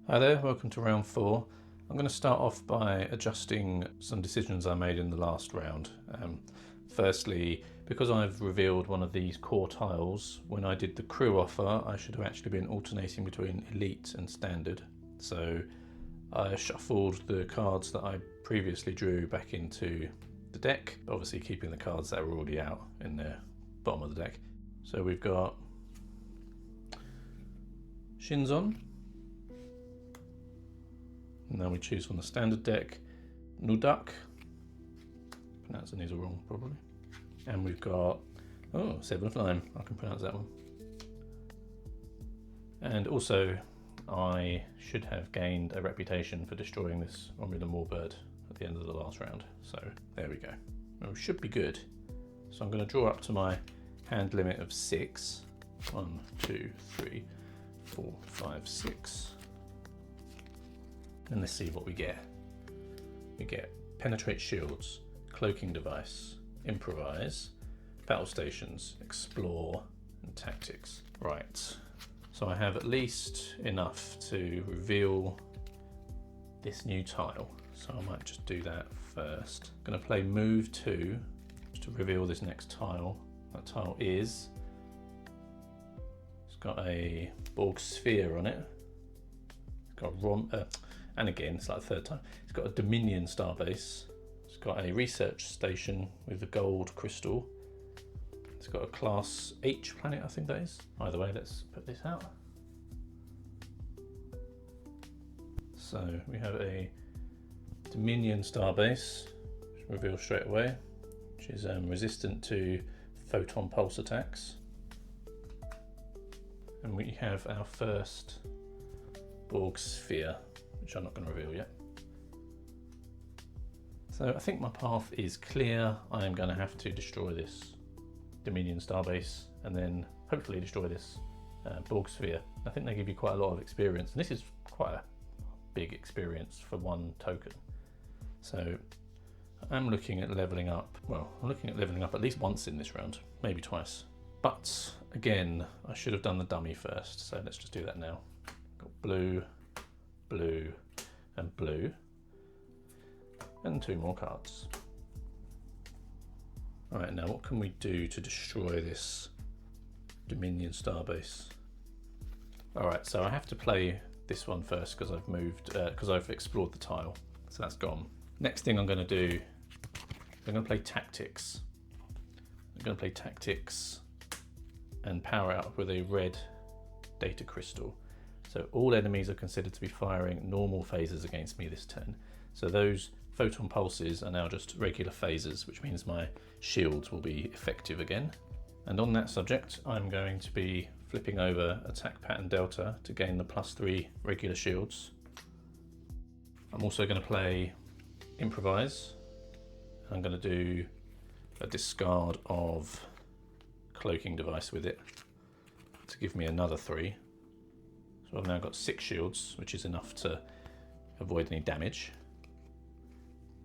Hi there, welcome to round 4. I'm going to start off by adjusting some decisions I made in the last round. Firstly, because I've revealed one of these core tiles, when I did the crew offer I should have actually been alternating between elite and standard. So I shuffled the cards that I previously drew back into the deck, obviously keeping the cards that were already out in the bottom of the deck. So we've got Shinzon. And then we choose from the standard deck, Nudak, pronouncing these are wrong probably. And we've got, Seven of Nine, I can pronounce that one. And also, I should have gained a reputation for destroying this Romulan warbird at the end of the last round. So there we go. Well, should be good. So I'm going to draw up to my hand limit of 6. 1, 2, 3, 4, 5, 6. And let's see what we get. We get Penetrate Shields, Cloaking Device, Improvise, Battle Stations, Explore, and Tactics. Right, so I have at least enough to reveal this new tile. So I might just do that first. I'm going to play Move 2 to reveal this next tile. That tile is, it's got a Borg sphere on it. It's got and again, it's like the third time. It's got a Dominion starbase. It's got a research station with a gold crystal. It's got a class H planet, I think that is. Either way, let's put this out. So we have a Dominion starbase, which reveals straight away, which is resistant to photon pulse attacks. And we have our first Borg sphere, which I'm not going to reveal yet. So I think my path is clear. I am going to have to destroy this Dominion starbase and then hopefully destroy this Borg sphere. I think they give you quite a lot of experience, and this is quite a big experience for one token. So I'm looking at leveling up. Well, I'm looking at leveling up at least once in this round, maybe twice. But again, I should have done the dummy first, so let's just do that now. Got blue, blue, and blue, and 2 more cards. All right, now what can we do to destroy this Dominion starbase? All right, so I have to play this one first because I've moved, because I've explored the tile, so that's gone. Next thing I'm going to do, I'm going to play Tactics. I'm going to play Tactics and power out with a red data crystal. So all enemies are considered to be firing normal phasers against me this turn. So those photon pulses are now just regular phasers, which means my shields will be effective again. And on that subject, I'm going to be flipping over attack pattern delta to gain the +3 regular shields. I'm also going to play Improvise. I'm going to do a discard of Cloaking Device with it to give me another 3. So I've now got 6 shields, which is enough to avoid any damage.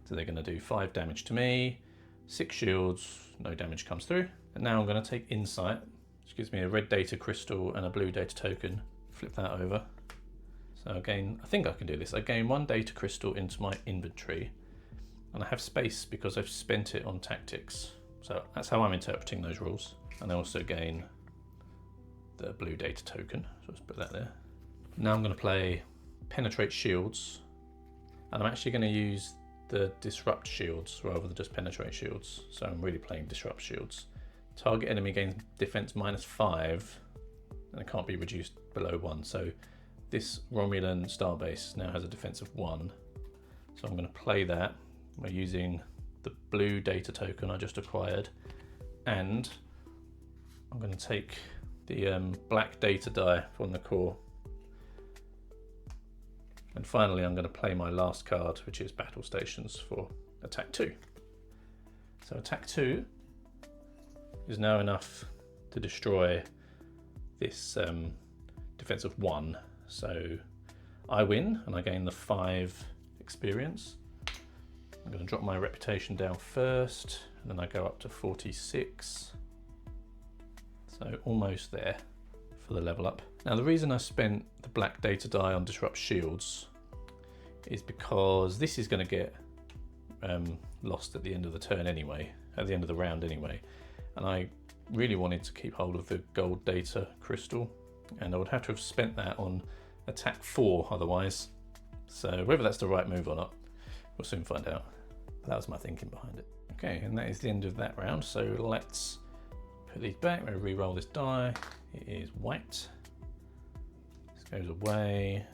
So they're going to do 5 damage to me, 6 shields, no damage comes through. And now I'm going to take Insight, which gives me a red data crystal and a blue data token. Flip that over. So again, I think I can do this. I gain 1 data crystal into my inventory, and I have space because I've spent it on Tactics. So that's how I'm interpreting those rules. And I also gain the blue data token, so let's put that there. Now I'm going to play Penetrate Shields, and I'm actually going to use the Disrupt Shields rather than just Penetrate Shields. So I'm really playing Disrupt Shields. Target enemy gains defense -5, and it can't be reduced below 1. So this Romulan starbase now has a defense of 1. So I'm going to play that by using the blue data token I just acquired, and I'm going to take the black data die from the core. And finally, I'm going to play my last card, which is Battle Stations for attack 2. So attack 2 is now enough to destroy this defense of 1. So I win and I gain the 5 experience. I'm going to drop my reputation down first, and then I go up to 46. So almost there. for the level up. Now the reason I spent the black data die on disrupt shields is because this is going to get lost at the end of the turn anyway, at the end of the round anyway, and I really wanted to keep hold of the gold data crystal, and I would have to have spent that on attack 4 otherwise. So whether that's the right move or not, we'll soon find out. But that was my thinking behind it. Okay, and that is the end of that round. So let's put these back. We'll re-roll this die. It is white. This goes away.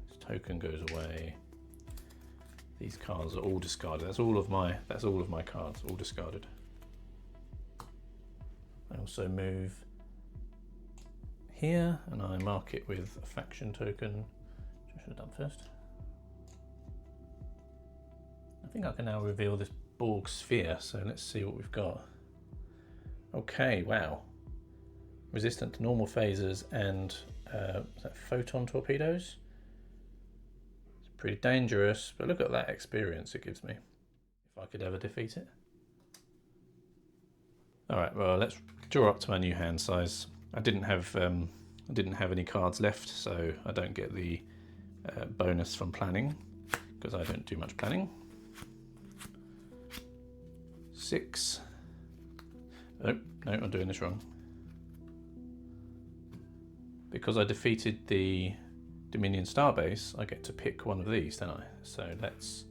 This token goes away. These cards are all discarded. That's all of my cards, all discarded. I also move here and I mark it with a faction token, which I should have done first. I think I can now reveal this Borg sphere, so let's see what we've got. Okay, wow. Resistant to normal phasers and is that photon torpedoes? It's pretty dangerous, but look at that experience it gives me, if I could ever defeat it. Alright, well let's draw up to my new hand size. I didn't have any cards left, so I don't get the bonus from planning, because I don't do much planning. 6. Oh, no, I'm doing this wrong. Because I defeated the Dominion Starbase, I get to pick one of these, don't I? So let's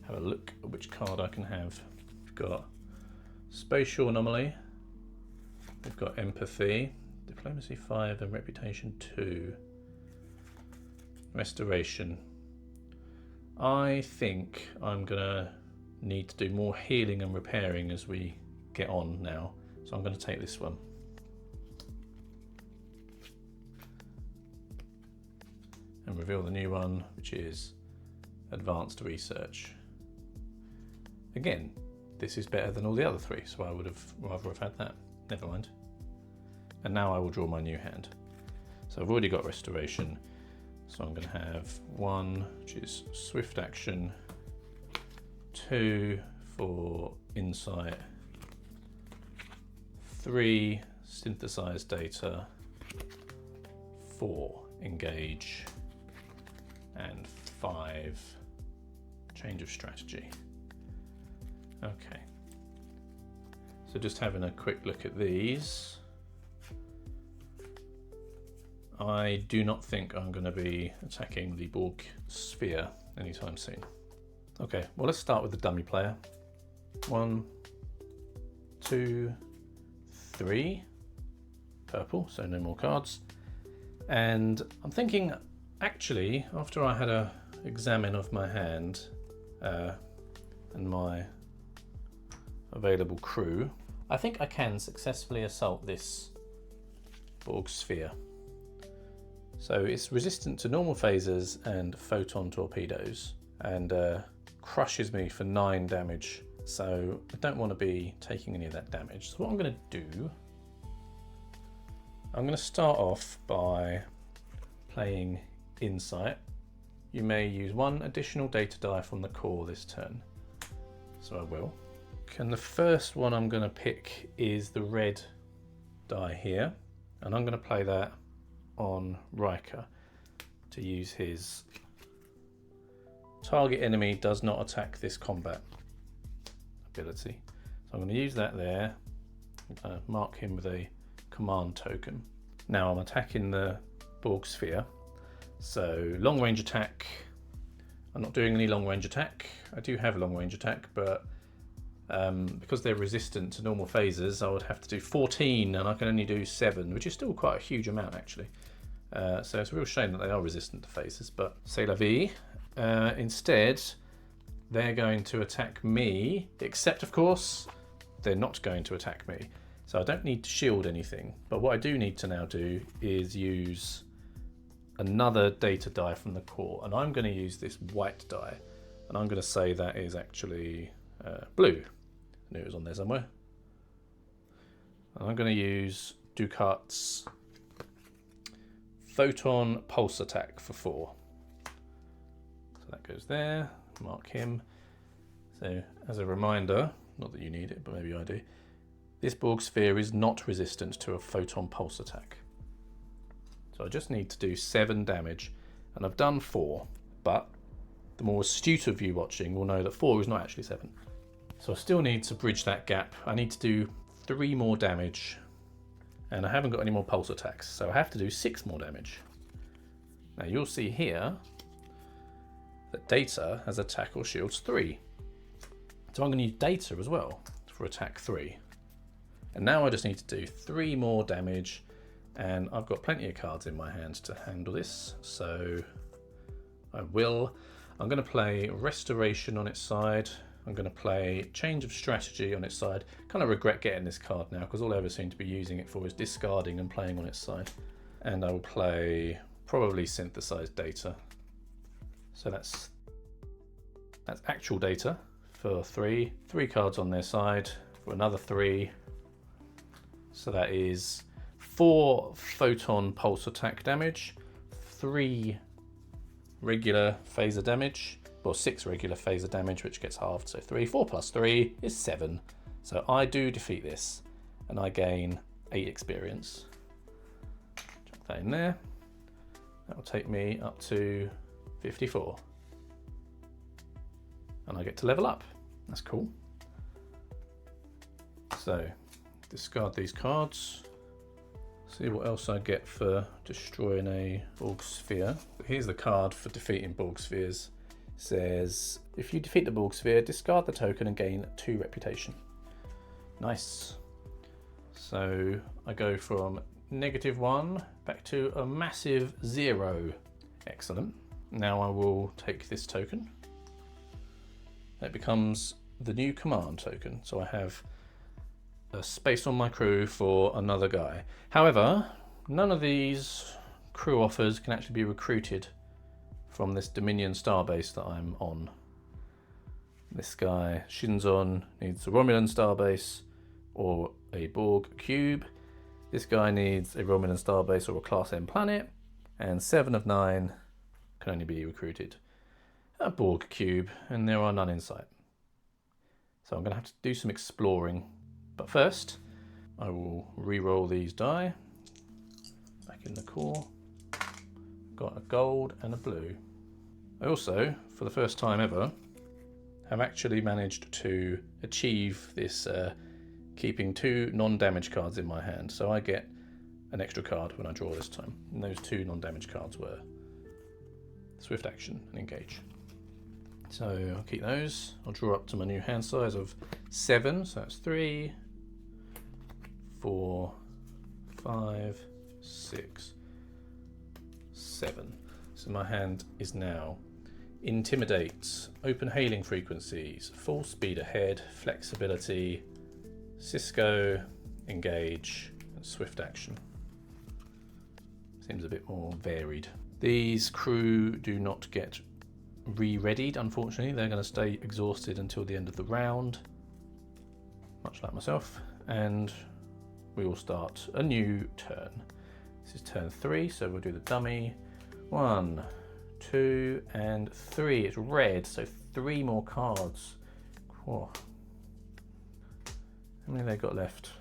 have a look at which card I can have. We've got Spatial Anomaly, we've got Empathy, Diplomacy 5 and Reputation 2. Restoration. I think I'm gonna need to do more healing and repairing as we get on now, so I'm going to take this one. And reveal the new one, which is Advanced Research. Again, this is better than all the other 3, so I would have rather have had that. Never mind. And now I will draw my new hand. So I've already got Restoration, so I'm going to have 1, which is Swift Action, 2 for Insight, 3 Synthesize Data, 4 Engage, and 5 Change of Strategy. Okay, so just having a quick look at these. I do not think I'm going to be attacking the Borg sphere anytime soon. Okay, well let's start with the dummy player. 1, 2, 3. Purple, so no more cards. And I'm thinking, actually, after I had a examine of my hand and my available crew, I think I can successfully assault this Borg sphere. So it's resistant to normal phasers and photon torpedoes, and crushes me for 9 damage, so I don't want to be taking any of that damage. So what I'm going to do, I'm going to start off by playing Insight. You may use 1 additional data die from the core this turn, so I will. And the first one I'm going to pick is the red die here, and I'm going to play that on Riker to use his target enemy does not attack this combat ability. So I'm going to use that there. I'm going to mark him with a command token. Now I'm attacking the Borg sphere. So long range attack. I'm not doing any long range attack. I do have a long range attack, but because they're resistant to normal phasers, I would have to do 14 and I can only do 7, which is still quite a huge amount actually. So it's a real shame that they are resistant to phasers, but c'est la vie. Instead, they're going to attack me, except of course, they're not going to attack me. So I don't need to shield anything, but what I do need to now do is use another data die from the core, and I'm going to use this white die, and I'm going to say that is actually blue. I knew it was on there somewhere. And I'm going to use Ducat's Photon Pulse Attack for 4. So that goes there, mark him. So as a reminder, not that you need it, but maybe I do, this Borg sphere is not resistant to a Photon Pulse Attack. So I just need to do 7 damage, and I've done 4, but the more astute of you watching will know that 4 is not actually 7. So I still need to bridge that gap. I need to do 3 more damage, and I haven't got any more pulse attacks, so I have to do 6 more damage. Now you'll see here that Data has attack or shields 3. So I'm going to use Data as well for attack 3. And now I just need to do 3 more damage, and I've got plenty of cards in my hands to handle this, so I will. I'm going to play Restoration on its side. I'm going to play Change of Strategy on its side. Kind of regret getting this card now, because all I ever seem to be using it for is discarding and playing on its side. And I will play probably Synthesized Data. So that's actual Data for 3. 3 cards on their side for another 3. So that is 4 photon pulse attack damage, 3 regular phaser damage, well 6 regular phaser damage, which gets halved, so 3. 4 plus 3 is 7. So I do defeat this, and I gain 8 experience. Chuck that in there. That will take me up to 54. And I get to level up. That's cool. So, discard these cards. See what else I get for destroying a Borg sphere. Here's the card for defeating Borg spheres. It says, if you defeat the Borg sphere, discard the token and gain 2 reputation. Nice. So I go from -1 back to a massive 0. Excellent. Now I will take this token. It becomes the new command token. So I have a space on my crew for another guy. However, none of these crew offers can actually be recruited from this Dominion starbase that I'm on. This guy, Shinzon, needs a Romulan starbase or a Borg cube. This guy needs a Romulan starbase or a Class M planet, and 7 of 9 can only be recruited a Borg cube, and there are none in sight. So I'm going to have to do some exploring. But first, I will re-roll these die. Back in the core. Got a gold and a blue. I also, for the first time ever, have actually managed to achieve this keeping 2 non-damage cards in my hand. So I get an extra card when I draw this time. And those 2 non-damage cards were Swift Action and Engage. So I'll keep those. I'll draw up to my new hand size of 7. So that's 3, 4, 5, 6, 7. So my hand is now Intimidate, Open Hailing Frequencies, Full Speed Ahead, Flexibility, Cisco, Engage, and Swift Action. Seems a bit more varied. These crew do not get re-readied, unfortunately. They're going to stay exhausted until the end of the round, much like myself, and we will start a new turn. This is turn 3, so we'll do the dummy. 1, 2, and 3. It's red, so 3 more cards. Whoa. How many have they got left?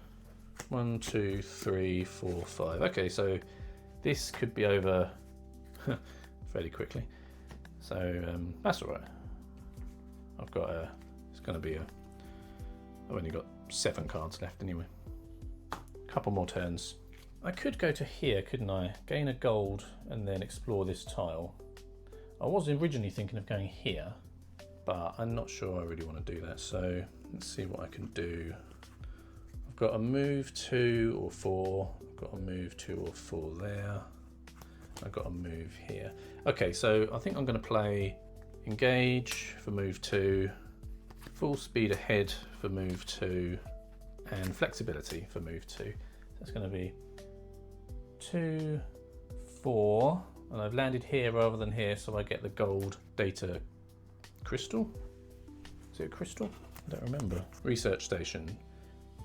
1, 2, 3, 4, 5. Okay, so this could be over fairly quickly. So that's all right. I've got a. It's going to be a. I've only got 7 cards left anyway. Couple more turns. I could go to here, couldn't I? Gain a gold and then explore this tile. I was originally thinking of going here, but I'm not sure I really want to do that. So let's see what I can do. I've got a move 2 or 4. I've got a move 2 or 4 there. I've got a move here. Okay, so I think I'm going to play Engage for move 2, Full Speed Ahead for move 2, and Flexibility for move 2. So it's going to be 2, 4, and I've landed here rather than here, so I get the gold data crystal. Is it a crystal? I don't remember. Research station.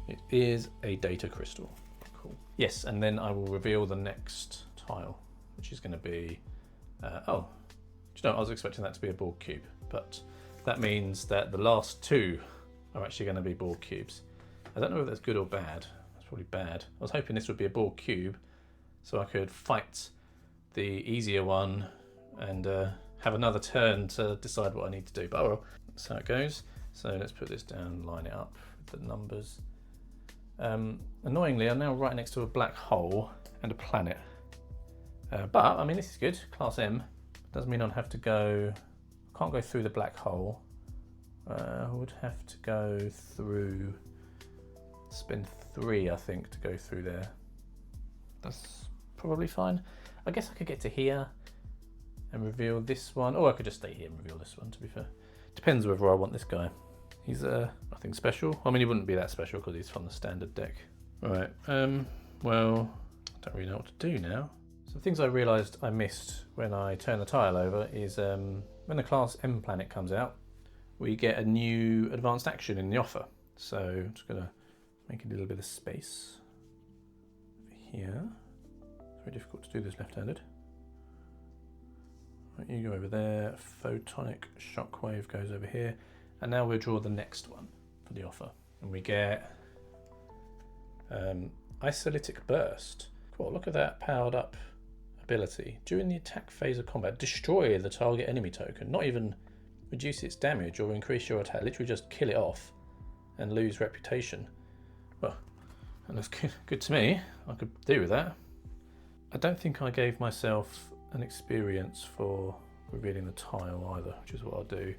It is a data crystal. Cool. Yes, and then I will reveal the next tile, which is going to be, oh, do you know, I was expecting that to be a Borg cube, but that means that the last 2 are actually going to be Borg cubes. I don't know if that's good or bad. That's probably bad. I was hoping this would be a Borg cube, so I could fight the easier one and have another turn to decide what I need to do. But oh well, that's how it goes. So let's put this down, line it up with the numbers. Annoyingly, I'm now right next to a black hole and a planet. But I mean, this is good. Class M doesn't mean I'd have to go. I can't go through the black hole. I would have to go through. Spend 3, I think, to go through there. That's probably fine. I guess I could get to here and reveal this one, or I could just stay here and reveal this one, to be fair. Depends whether I want this guy. He's nothing special. I mean, he wouldn't be that special because he's from the standard deck. Right, well, I don't really know what to do now. So things I realised I missed when I turned the tile over is when the Class M planet comes out, we get a new advanced action in the offer. So I'm just going to make a little bit of space here. It's very difficult to do this left-handed. Right, you go over there, photonic shockwave goes over here, and now we'll draw the next one for the offer. And we get isolytic burst. Cool, look at that powered up ability. During the attack phase of combat, destroy the target enemy token, not even reduce its damage or increase your attack, literally just kill it off and lose reputation. Well, that looks good to me. I could do with that. I don't think I gave myself an experience for revealing the tile either, which is what I'll do.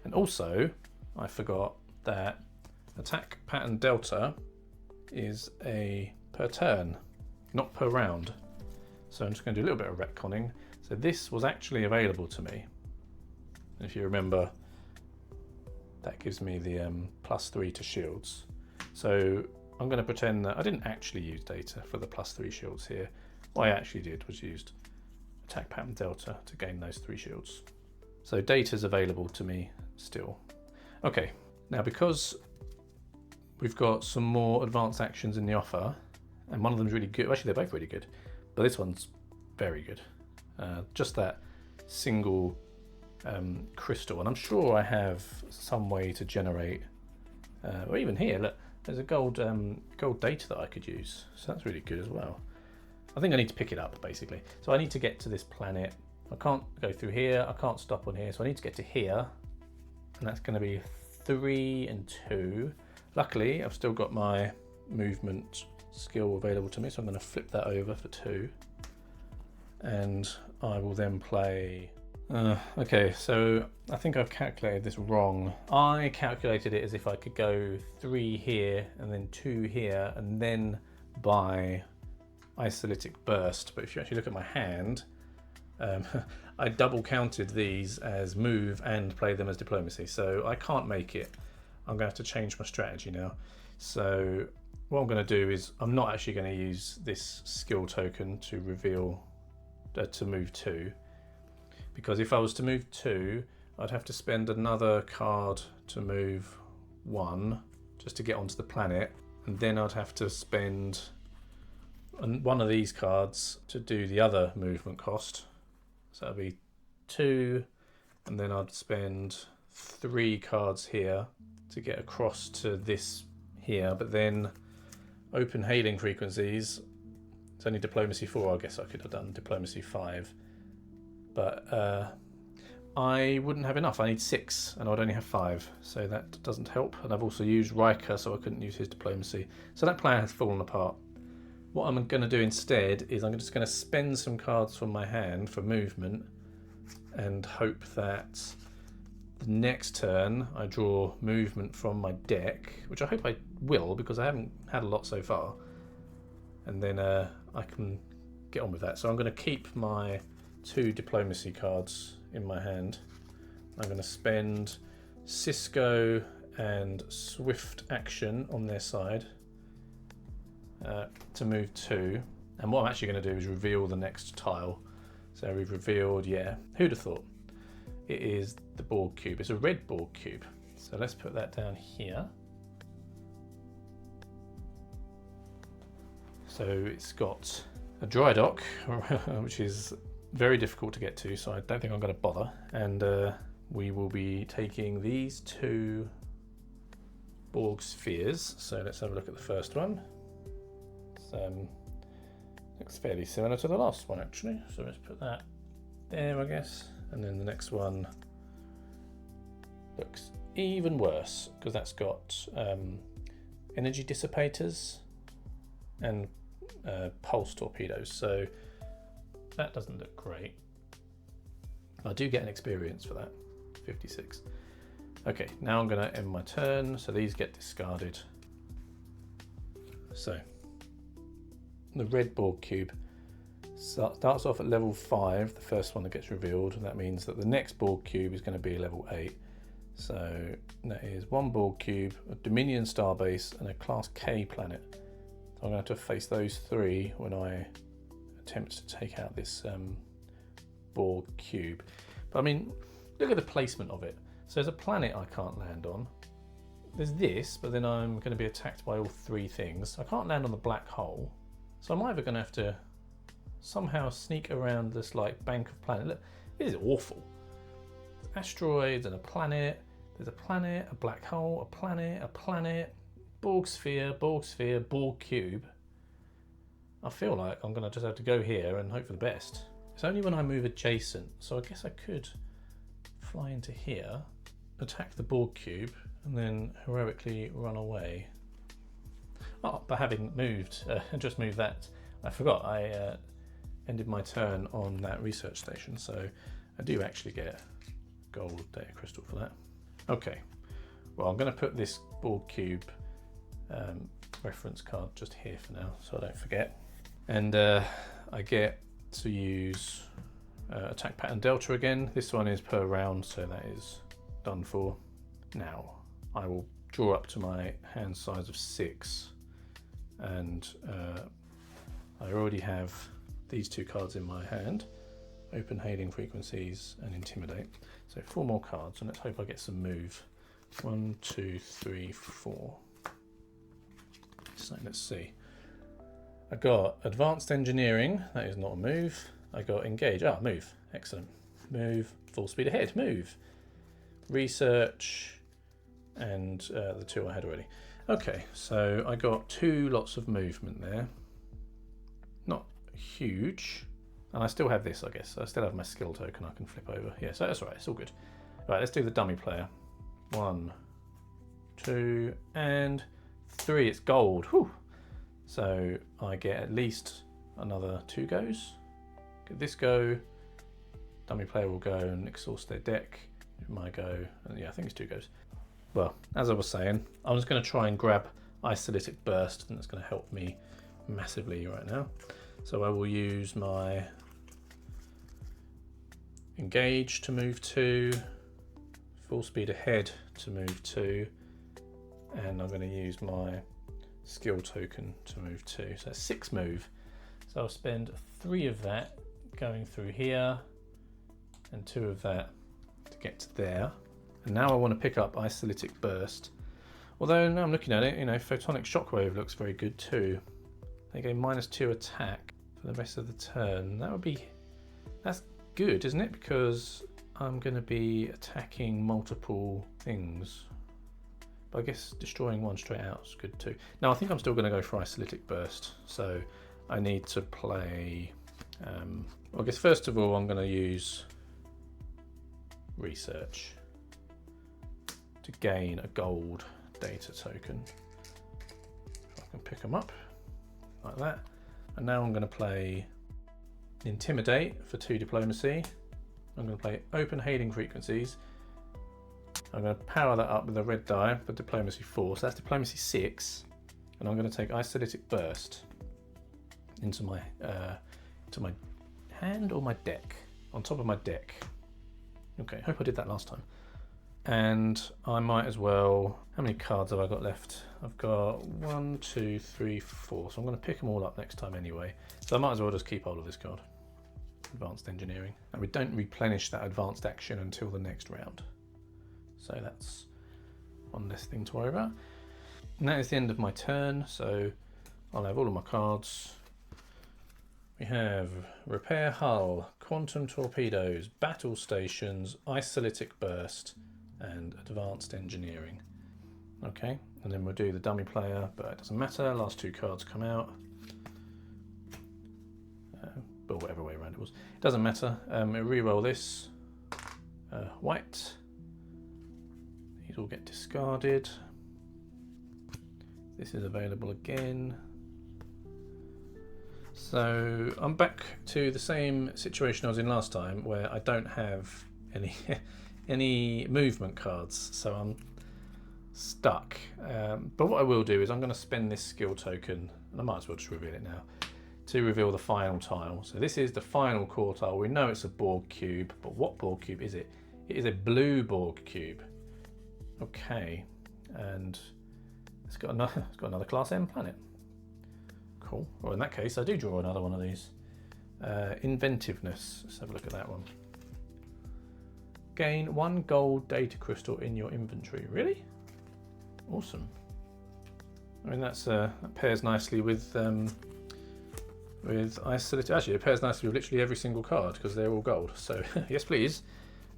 And also, I forgot that attack pattern delta is a per turn, not per round. So I'm just going to do a little bit of retconning. So this was actually available to me. And if you remember, that gives me the +3 to shields. So I'm going to pretend that I didn't actually use data for the +3 shields here. What I actually did was used attack pattern delta to gain those 3 shields. So data is available to me still. Okay, now because we've got some more advanced actions in the offer, and one of them's really good. Actually, they're both really good, but this one's very good. Just that single crystal, and I'm sure I have some way to generate, or even here, look, there's a gold data that I could use, so that's really good as well. I think I need to pick it up basically. So I need to get to this planet. I can't go through here, I can't stop on here, so I need to get to here, and that's going to be 3 and 2. Luckily, I've still got my movement skill available to me, so I'm going to flip that over for 2, and I will then play. Okay, so I think I've calculated this wrong. I calculated it as if I could go 3 here and then 2 here and then buy isolytic burst, but if you actually look at my hand, I double counted these as move and play them as diplomacy, so I can't make it. I'm going to have to change my strategy now. So what I'm going to do is I'm not actually going to use this skill token to reveal to move 2, because if I was to move 2, I'd have to spend another card to move 1 just to get onto the planet, and then I'd have to spend one of these cards to do the other movement cost. So that'd be 2, and then I'd spend 3 cards here to get across to this here, but then open hailing frequencies, it's only diplomacy 4. I guess I could have done diplomacy 5, but I wouldn't have enough. I need 6 and I'd only have 5, so that doesn't help. And I've also used Riker, so I couldn't use his diplomacy, so that plan has fallen apart. What I'm going to do instead is I'm just going to spend some cards from my hand for movement and hope that the next turn I draw movement from my deck, which I hope I will because I haven't had a lot so far, and then I can get on with that. So I'm going to keep my 2 diplomacy cards in my hand. I'm going to spend Cisco and Swift action on their side to move 2, and what I'm actually going to do is reveal the next tile. So we've revealed, yeah, who'd have thought, it is the Borg cube. It's a red Borg cube, so let's put that down here. So it's got a dry dock which is very difficult to get to, so I don't think I'm going to bother, and we will be taking these 2 Borg spheres. So let's have a look at the first one. Looks fairly similar to the last one actually. So let's put that there, I guess. And then the next one looks even worse because that's got energy dissipators and pulse torpedoes. So that doesn't look great. I do get an experience for that, 56. Okay, now I'm going to end my turn, so these get discarded. So the red Borg cube starts off at level 5, the first one that gets revealed. That means that the next Borg cube is going to be level 8. So that is one Borg cube, a Dominion starbase, and a Class K planet. So I'm going to have to face those 3 when I attempt to take out this Borg cube. But I mean, look at the placement of it. So there's a planet I can't land on. There's this, but then I'm going to be attacked by all 3 things. I can't land on the black hole. So I'm either going to have to somehow sneak around this like bank of planets. Look, this is awful. There's asteroids and a planet. There's a planet, a black hole, a planet, Borg sphere, Borg cube. I feel like I'm going to just have to go here and hope for the best. It's only when I move adjacent, so I guess I could fly into here, attack the Borg cube, and then heroically run away. Oh, but having moved, just moved that, I forgot I ended my turn on that research station, so I do actually get gold data crystal for that. Okay, well I'm going to put this Borg cube reference card just here for now, so I don't forget. And I get to use attack pattern delta again. This one is per round, so that is done for. Now I will draw up to my hand size of 6, and I already have these 2 cards in my hand, open hailing frequencies and intimidate. So 4 more cards, and let's hope I get some move. 1, 2, 3, 4. So let's see. I got advanced engineering, that is not a move. I got engage, move, excellent. Move, full speed ahead, move. Research, and the 2 I had already. Okay, so I got 2 lots of movement there. Not huge. And I still have this, I guess. I still have my skill token I can flip over. Yeah, so that's all right, it's all good. Right, let's do the dummy player. 1, 2, and 3, it's gold. Whew. So I get at least another 2 goes. Get this go, dummy player will go and exhaust their deck. It might go, and yeah, I think it's 2 goes. Well, as I was saying, I'm just going to try and grab Isolytic Burst, and that's going to help me massively right now. So I will use my engage to move 2, full speed ahead to move 2, and I'm going to use my skill token to move 2. So that's 6 move. So I'll spend 3 of that going through here, and 2 of that to get to there. And now I want to pick up Isolytic Burst. Although now I'm looking at it, you know, Photonic Shockwave looks very good too. They go -2 attack for the rest of the turn. That's good, isn't it? Because I'm going to be attacking multiple things. But I guess destroying one straight out is good too. Now I think I'm still going to go for Isolytic Burst. So I need to play... I guess first of all I'm going to use Research to gain a gold data token. I can pick them up like that. And now I'm going to play Intimidate for 2 diplomacy. I'm going to play Open Hailing Frequencies. I'm going to power that up with a red die for diplomacy 4. So that's diplomacy 6. And I'm going to take Isolytic Burst into my hand or my deck. On top of my deck. Okay, hope I did that last time. And I might as well, how many cards have I got left? I've got 1, 2, 3, 4. So I'm going to pick them all up next time anyway. So I might as well just keep hold of this card. Advanced Engineering. And we don't replenish that advanced action until the next round. So that's one less thing to worry about. And that is the end of my turn. So I'll have all of my cards. We have Repair Hull, Quantum Torpedoes, Battle Stations, Isolytic Burst, and Advanced Engineering. Okay, and then we'll do the dummy player, but it doesn't matter, last 2 cards come out. Doesn't matter. Re-roll this. White. These all get discarded. This is available again. So I'm back to the same situation I was in last time, where I don't have any any movement cards, so I'm stuck. But what I will do is I'm going to spend this skill token, and I might as well just reveal it now, to reveal the final tile. So this is the final core tile. We know it's a Borg cube, but what Borg cube is it? It is a blue Borg cube. Okay, and it's got another Class M planet. Cool. Well, in that case, I do draw another one of these. Inventiveness. Let's have a look at that one. Gain 1 gold data crystal in your inventory. Really? Awesome. I mean, that pairs nicely with isolated. Actually, it pairs nicely with literally every single card because they're all gold. So yes, please.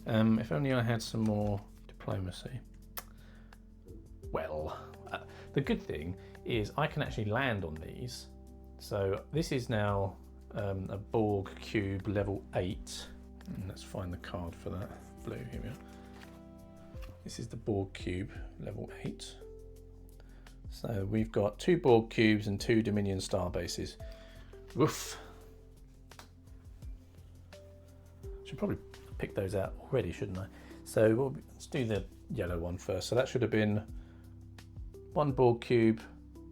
If only I had some more diplomacy. Well, the good thing is I can actually land on these. So this is now a Borg cube level 8. And let's find the card for that. Blue, here we are. This is the Borg cube level 8. So we've got 2 Borg cubes and 2 Dominion star bases. Woof. Should probably pick those out already, shouldn't I? So let's do the yellow one first. So that should have been 1 Borg cube,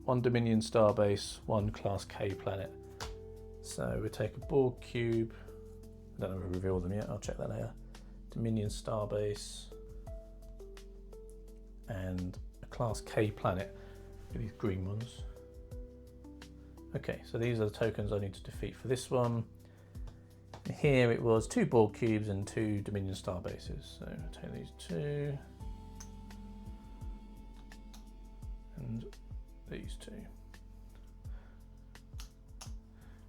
1 Dominion starbase, 1 Class K planet. So we take a Borg cube. I don't know if we reveal them yet. I'll check that later. Dominion starbase and a Class K planet. These green ones. Okay, so these are the tokens I need to defeat for this one. Here it was 2 Borg cubes and 2 Dominion starbases. So take these 2 and these 2.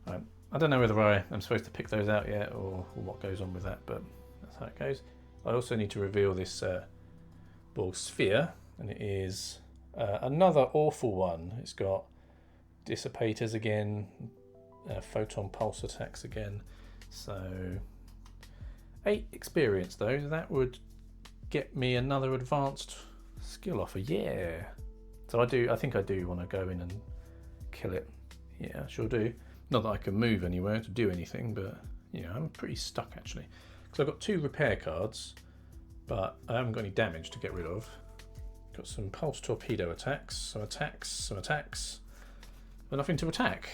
Right. I don't know whether I'm supposed to pick those out yet or what goes on with that, but that's how it goes. I also need to reveal this Borg sphere, and it is another awful one. It's got dissipators again, photon pulse attacks again. So 8 experience though, that would get me another advanced skill offer. Yeah. So I think I do want to go in and kill it. Yeah, I sure do. Not that I can move anywhere to do anything, but you know, I'm pretty stuck actually. Because I've got 2 repair cards, but I haven't got any damage to get rid of. Got some pulse torpedo attacks, some attacks, but nothing to attack.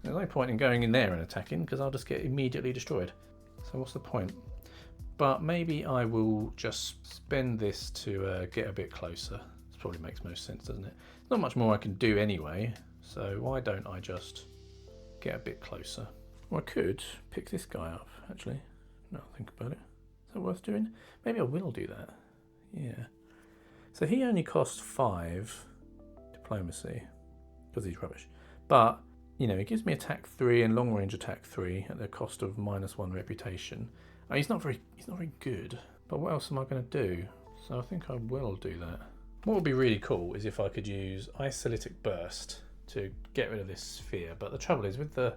There's no point in going in there and attacking because I'll just get immediately destroyed. So what's the point? But maybe I will just spend this to get a bit closer. This probably makes most sense, doesn't it? Not much more I can do anyway, so why don't I just get a bit closer? Well, I could pick this guy up, actually. Now I think about it. Is that worth doing? Maybe I will do that. Yeah. So he only costs 5 diplomacy because he's rubbish. But you know, it gives me attack 3 and long range attack 3 at the cost of -1 reputation. He's not very good. But what else am I going to do? So I think I will do that. What would be really cool is if I could use Isolytic Burst to get rid of this sphere. But the trouble is with the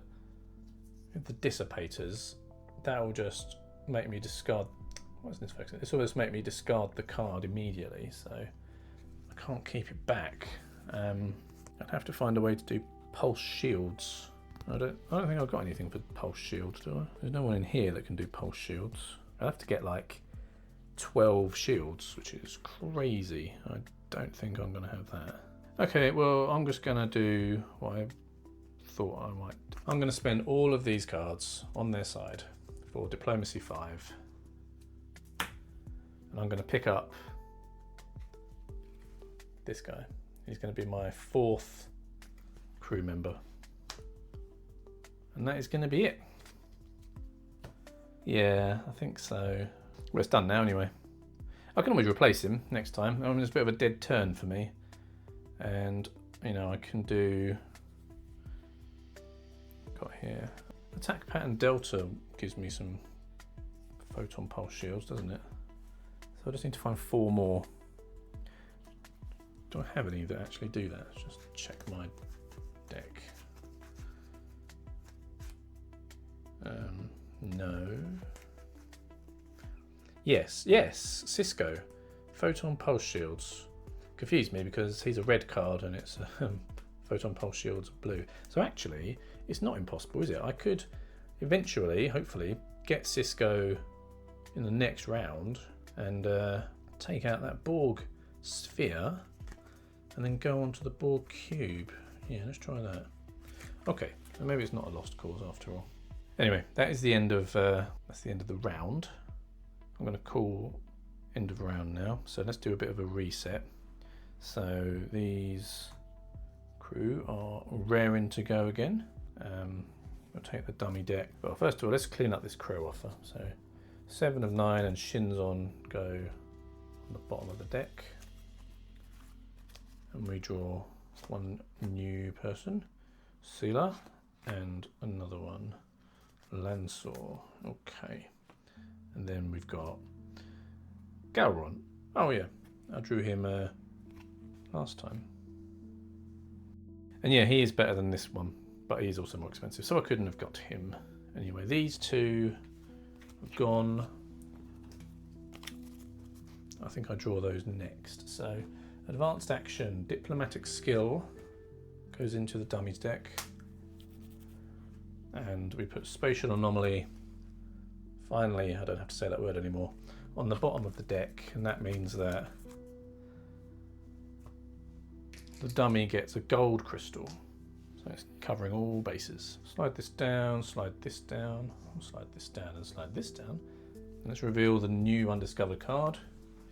dissipators, that will just make me discard. Why isn't this focusing? This will just make me discard the card immediately. So I can't keep it back. I'd have to find a way to do pulse shields. I don't think I've got anything for pulse shields, do I? There's no one in here that can do pulse shields. I'd have to get like 12 shields, which is crazy. I don't think I'm going to have that. Okay, well, I'm just going to do what I thought I might. I'm going to spend all of these cards on their side for Diplomacy 5. And I'm going to pick up this guy. He's going to be my 4th crew member. And that is going to be it. Yeah, I think so. Well, it's done now anyway. I can always replace him next time. I mean, it's a bit of a dead turn for me. And, you know, I can do... Got here. Attack pattern Delta gives me some photon pulse shields, doesn't it? So I just need to find 4 more. Do I have any that actually do that? Let's just check my deck. No. Yes, yes, Cisco. Photon pulse shields. Confused me because he's a red card and it's photon pulse shields blue. So actually, it's not impossible, is it? I could eventually, hopefully, get Cisco in the next round and take out that Borg sphere and then go on to the Borg cube. Yeah, let's try that. Okay, so maybe it's not a lost cause after all. Anyway, that is the end of that's the end of the round. I'm going to call end of round now. So let's do a bit of a reset. So these crew are raring to go again. We'll take the dummy deck. Well, first of all, let's clean up this crew offer. So 7 of 9 and Shinzon go on the bottom of the deck. And we draw one new person, Sela, and another one, Lansor. Okay. And then we've got Galron. Oh yeah, I drew him last time. And yeah, he is better than this one, but he's also more expensive, so I couldn't have got him. Anyway, these two have gone. I think I draw those next. So advanced action, diplomatic skill goes into the dummies deck. And we put spatial anomaly, finally, I don't have to say that word anymore, on the bottom of the deck, and that means that the dummy gets a gold crystal. So it's covering all bases. Slide this down, slide this down, slide this down, and slide this down. And let's reveal the new undiscovered card.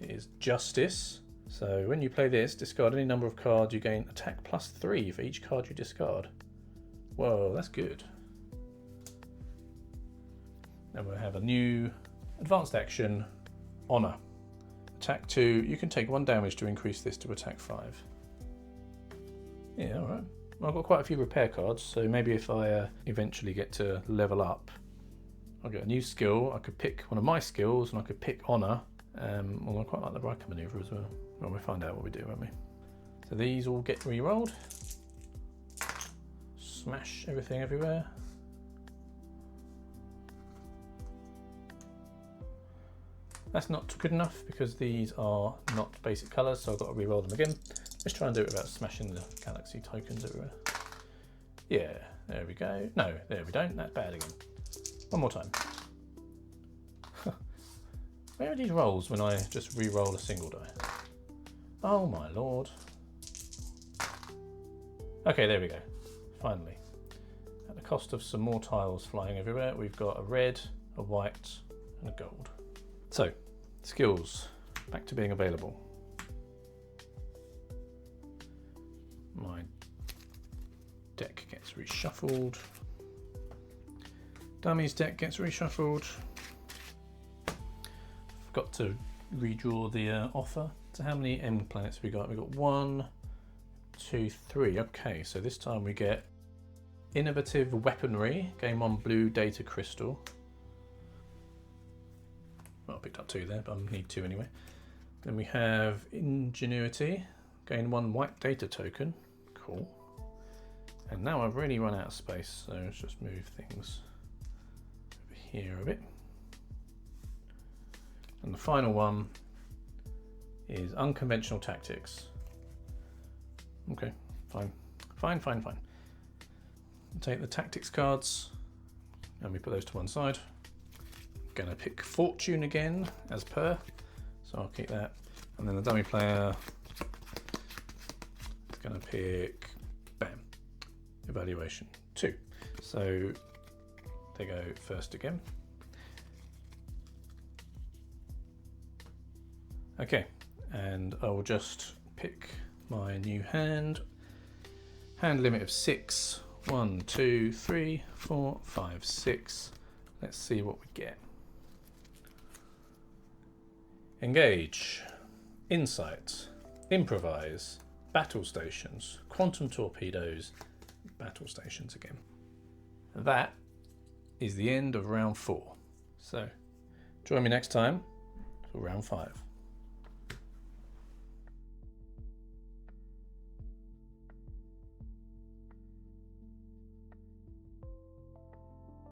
It is Justice. So when you play this, discard any number of cards, you gain attack +3 for each card you discard. Whoa, that's good. Then we'll have a new advanced action, Honor. Attack 2, you can take 1 damage to increase this to attack 5. Yeah, alright. Well, I've got quite a few repair cards, so maybe if I eventually get to level up, I'll get a new skill. I could pick one of my skills and I could pick Honor. Well, I quite like the Riker maneuver as well. Well, we'll find out what we do, won't we? So these all get re-rolled. Smash everything everywhere. That's not good enough because these are not basic colours, so I've got to re-roll them again. Let's try and do it without smashing the galaxy tokens everywhere. Yeah, there we go. No, there we don't. That's bad again. One more time. Where are these rolls when I just re-roll a single die? Oh my lord. Okay, there we go. Finally. At the cost of some more tiles flying everywhere, we've got a red, a white, and a gold. So, skills, back to being available. My deck gets reshuffled. Dummies deck gets reshuffled. Forgot to redraw the offer. So how many M planets have we got? We've got 1, 2, 3. Okay, so this time we get innovative weaponry, gain 1 blue data crystal. Well, I picked up 2 there, but I need 2 anyway. Then we have ingenuity, gain 1 white data token. Cool. And now I've really run out of space, so let's just move things over here a bit. And the final one is unconventional tactics. Okay, fine. Fine. Take the tactics cards and we put those to one side. Gonna pick fortune again as per, so I'll keep that. And then the dummy player is gonna pick, bam, evaluation 2. So they go first again. Okay, and I will just pick my new hand. Hand limit of 6. 1, 2, 3, 4, 5, 6. Let's see what we get. Engage, insight, improvise, battle stations, quantum torpedoes, battle stations again. That is the end of round 4. So join me next time for round 5.